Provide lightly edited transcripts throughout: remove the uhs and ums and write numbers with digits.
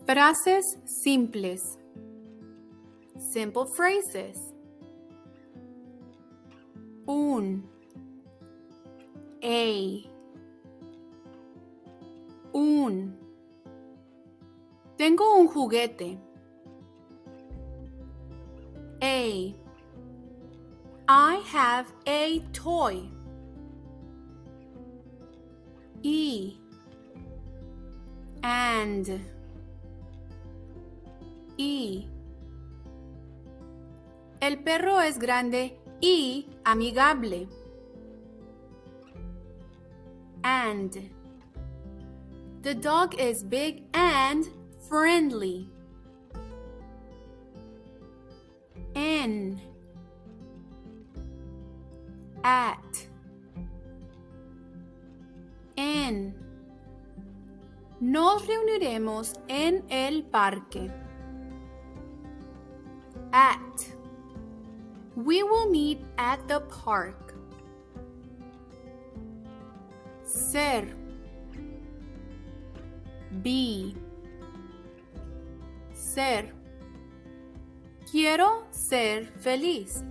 Frases simples. Simple phrases. Un. Un. Tengo un juguete. I have a toy. And. El perro es grande y amigable. And. The dog is big and friendly. In. At. En. Nos reuniremos en el parque. At. We will meet at the park. Ser. Be. Ser. Quiero ser feliz.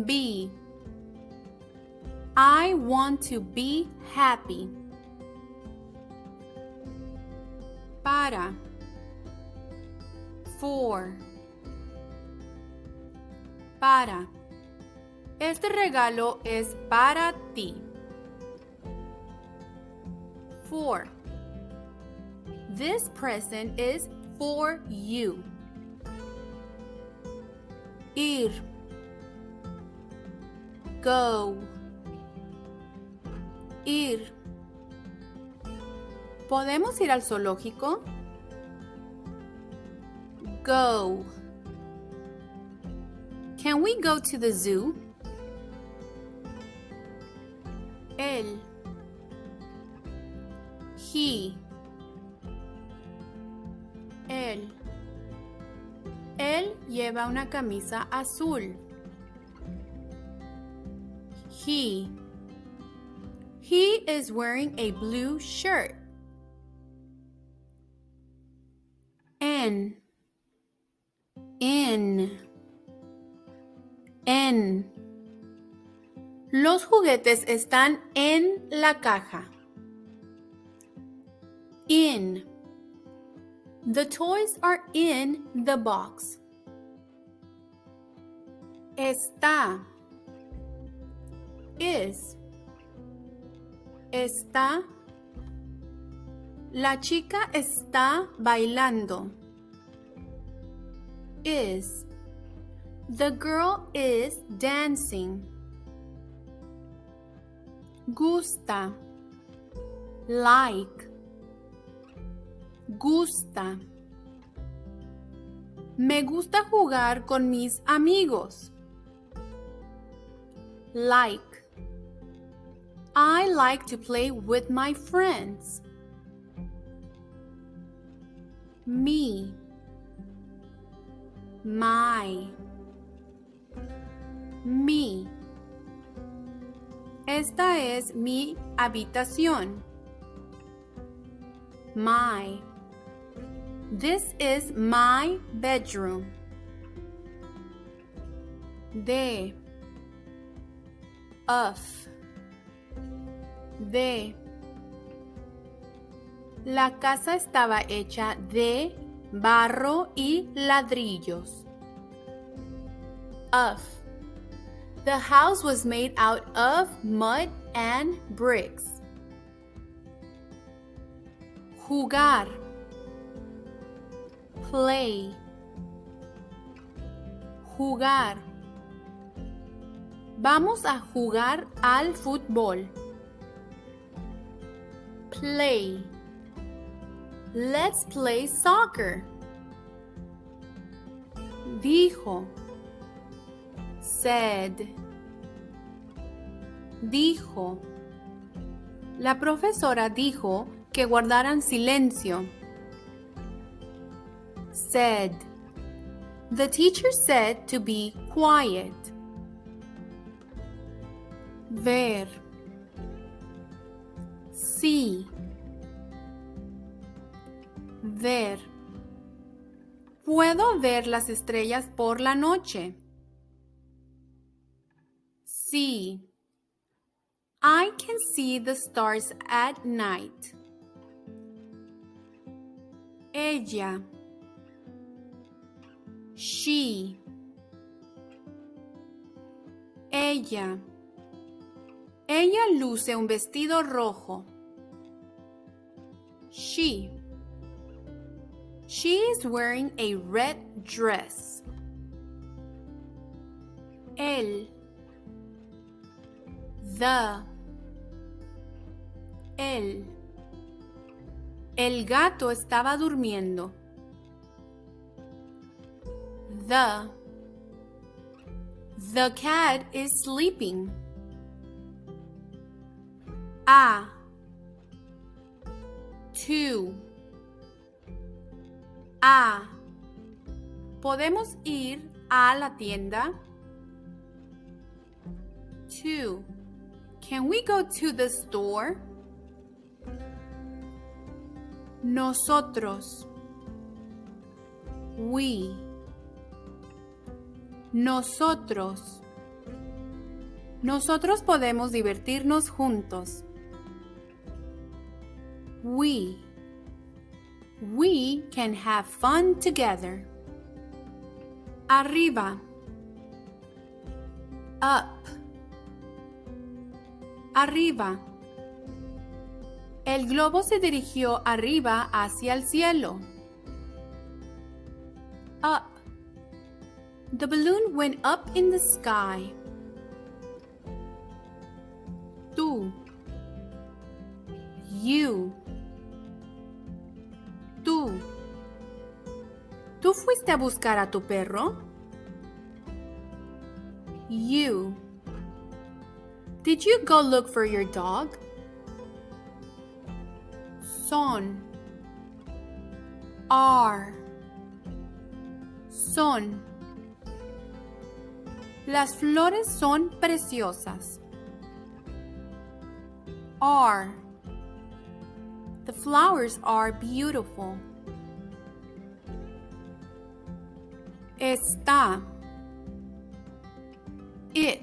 Be. I want to be happy. Para. For. Para. Este regalo es para ti. For. This present is for you. Ir. Go. Ir. ¿Podemos ir al zoológico? Go. Can we go to the zoo? Él. He. Él. Él lleva una camisa azul. He. He is wearing a blue shirt. En. En. Los juguetes están en la caja. In. The toys are in the box. Está. Is. Está. La chica está bailando. Is. The girl is dancing. Gusta. Like. Gusta. Me gusta jugar con mis amigos. Like. I like to play with my friends. Me. My. Mi. Esta es mi habitación. My. This is my bedroom. De. Of. De. La casa estaba hecha de barro y ladrillos. Of. The house was made out of mud and bricks. Jugar. Play. Jugar. Vamos a jugar al fútbol. Play. Let's play soccer. Dijo. Said. Dijo. La profesora dijo que guardaran silencio. Said. The teacher said to be quiet. Ver. See. Ver. Puedo ver las estrellas por la noche. See. I can see the stars at night. Ella. She. Ella. Ella luce un vestido rojo. She. She is wearing a red dress. Él. The. Él. El gato estaba durmiendo. The. The cat is sleeping. A. To. A. ¿Podemos ir a la tienda? To. Can we go to the store? Nosotros. We. Nosotros. Nosotros podemos divertirnos juntos. We. We can have fun together. Arriba. Up. Arriba. El globo se dirigió arriba hacia el cielo. Up. The balloon went up in the sky. Tú. You. Tú. ¿Tú fuiste a buscar a tu perro? You. Did you go look for your dog? Son. Are. Son. Las flores son preciosas. Are. The flowers are beautiful. Está. It.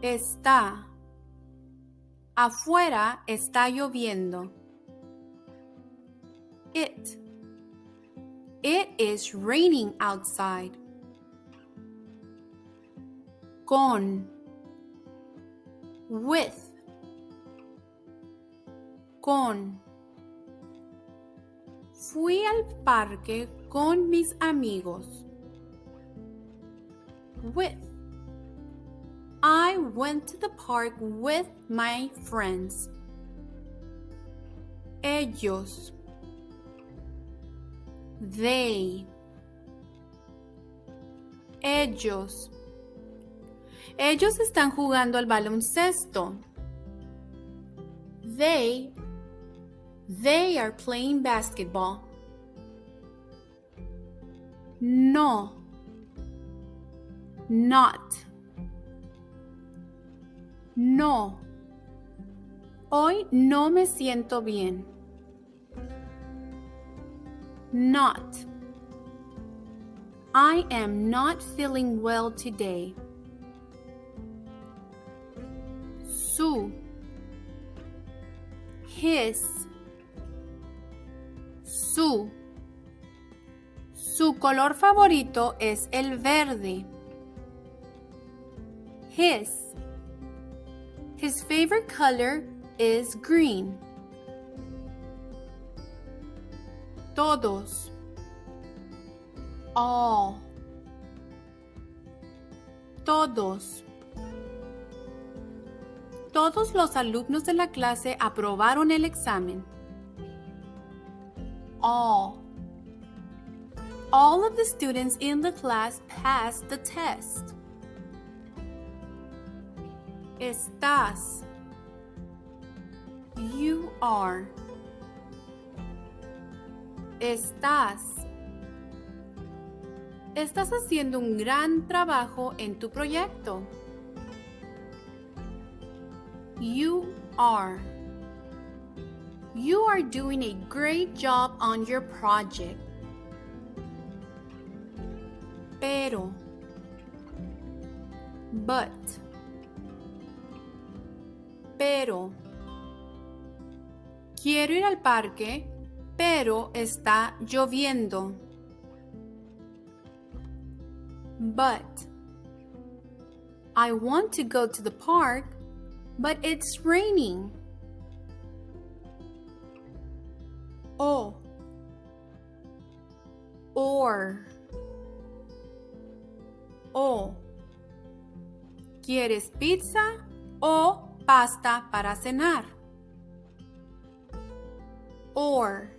Está. Afuera está lloviendo. It. It is raining outside. Con. With. Con. Fui al parque con mis amigos. With. I went to the park with my friends. Ellos. They. Ellos. Ellos están jugando al baloncesto. They are playing basketball. No. Not. No. Hoy no me siento bien. Not. I am not feeling well today. Su. His. Su. Su color favorito es el verde. His. His favorite color is green. Todos. All. Todos. Todos los alumnos de la clase aprobaron el examen. All. All of the students in the class passed the test. Estás. You are. Estás. Estás haciendo un gran trabajo en tu proyecto. You are. You are doing a great job on your project. Pero. But. Pero. Quiero ir al parque, pero está lloviendo. But. I want to go to the park, but it's raining. O. Or. O. ¿Quieres pizza o pasta para cenar? Or.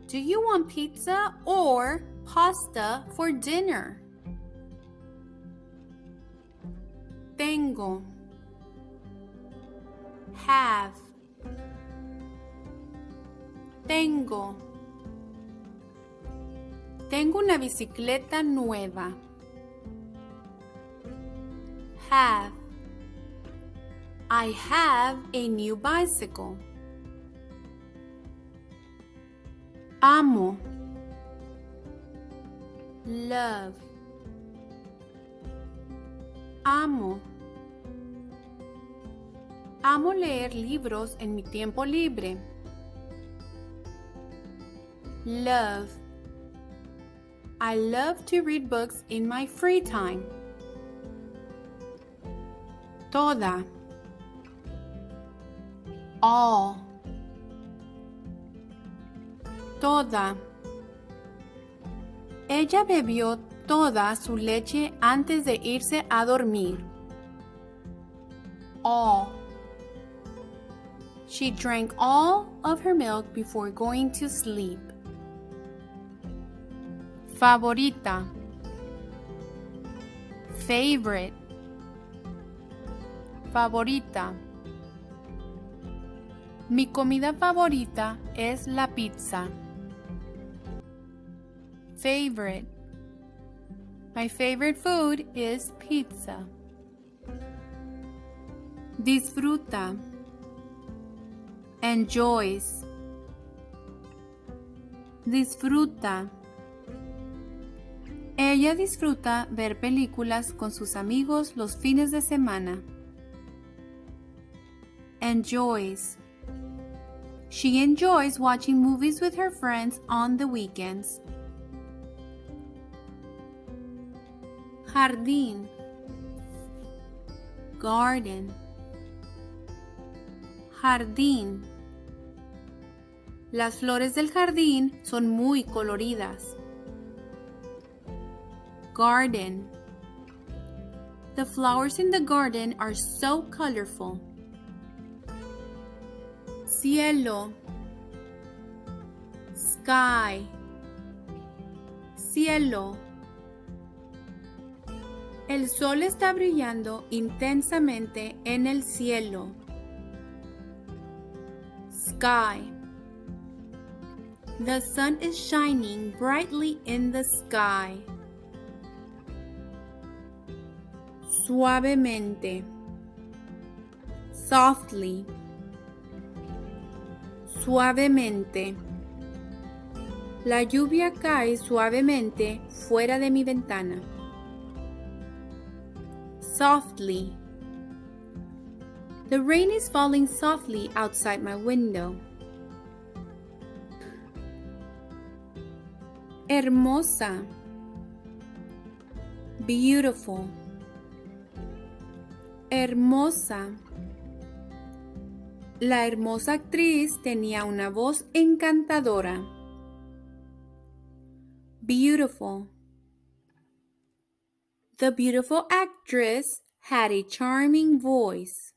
Do you want pizza or pasta for dinner? Tengo. Have. Tengo. Tengo una bicicleta nueva. Have. I have a new bicycle. Amo. Love. Amo. Amo leer libros en mi tiempo libre. Love. I love to read books in my free time. Toda. All. Toda. Ella bebió toda su leche antes de irse a dormir. All. She drank all of her milk before going to sleep. Favorita. Favorite. Favorita. Mi comida favorita es la pizza. Favorite. My favorite food is pizza. Disfruta. Enjoys. Disfruta. Ella disfruta ver películas con sus amigos los fines de semana. Enjoys. She enjoys watching movies with her friends on the weekends. Jardín. Garden. Jardín. Las flores del jardín son muy coloridas. Garden. The flowers in the garden are so colorful. Cielo. Sky. Cielo. El sol está brillando intensamente en el cielo. Sky. The sun is shining brightly in the sky. Suavemente. Softly. Suavemente. La lluvia cae suavemente fuera de mi ventana. Softly. The rain is falling softly outside my window. Hermosa. Beautiful. Hermosa. La hermosa actriz tenía una voz encantadora. Beautiful. The beautiful actress had a charming voice.